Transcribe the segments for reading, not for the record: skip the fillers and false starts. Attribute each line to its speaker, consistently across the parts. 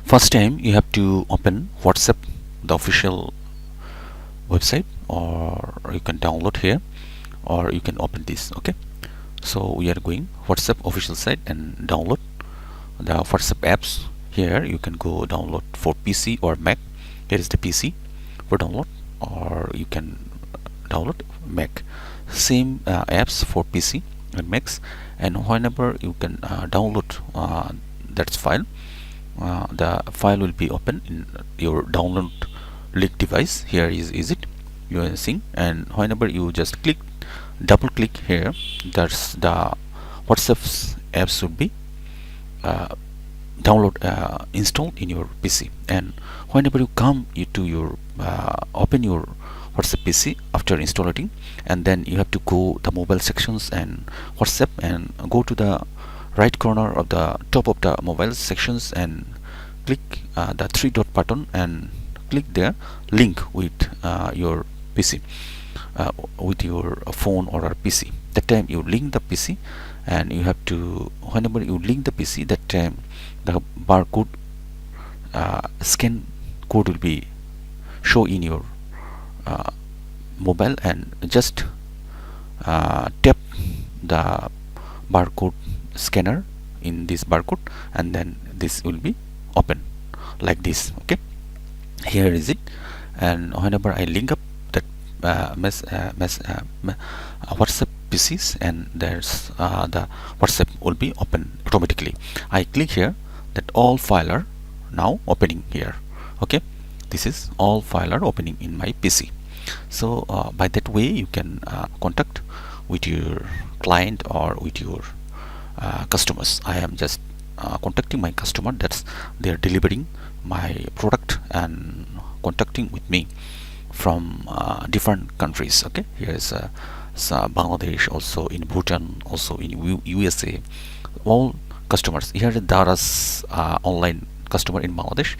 Speaker 1: First time you have to open WhatsApp, the official website, or you can download here, or you can open this. Okay, so we are going WhatsApp official site and download the WhatsApp apps. Here you can go download for PC or Mac. Here is the PC for download, or you can download Mac. Same apps for PC and Macs, and whenever you can download that file, the file will be open in your download link device. Here is it you are seeing, and whenever you just double click here, that's the WhatsApp's apps would be installed in your PC. And whenever you come to your open your WhatsApp PC after installing, and then you have to go the mobile sections and WhatsApp, and go to the right corner of the top of the mobile sections and click the three dot button and click there link with your PC, with your phone or a PC. That time you link the PC, and you have to, whenever you link the PC, that time the barcode scan code will be show in your mobile, and just tap the barcode scanner in this barcode, and then this will be open like this. Okay, here is it. And whenever I link up that WhatsApp PCs, and there's the WhatsApp will be open automatically. I click here, that all file are now opening here. Okay, this is all file are opening in my PC. So by that way you can contact with your client or with your customers. I am just contacting my customer, that's they are delivering my product and contacting with me from different countries. Okay, here is Bangladesh, also in Bhutan, also in USA, all customers. Here is Dara's online customer in Bangladesh,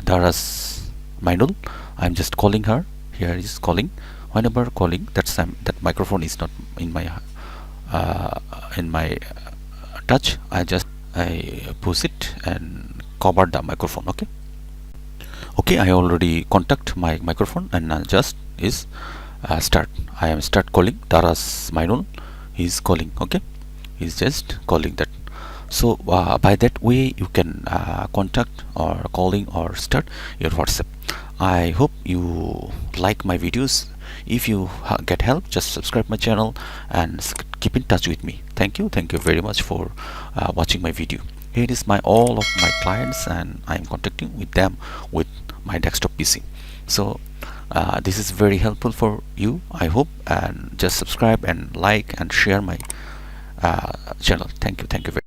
Speaker 1: Dara's Mainul. I'm just calling her. Here is calling. Whenever calling, that's that microphone is not in my touch. I push it and cover the microphone. Okay, I already contact my microphone, and just is start. I am start calling Dara's Mainul. He's calling. Okay, he's just calling that. So by that way you can contact or calling or start your WhatsApp. I hope you like my videos. If you get help, just subscribe my channel and keep in touch with me. Thank you very much for watching my video. Here is all of my clients, and I am contacting with them with my desktop PC. So this is very helpful for you, I hope, and just subscribe and like and share my channel. Thank you very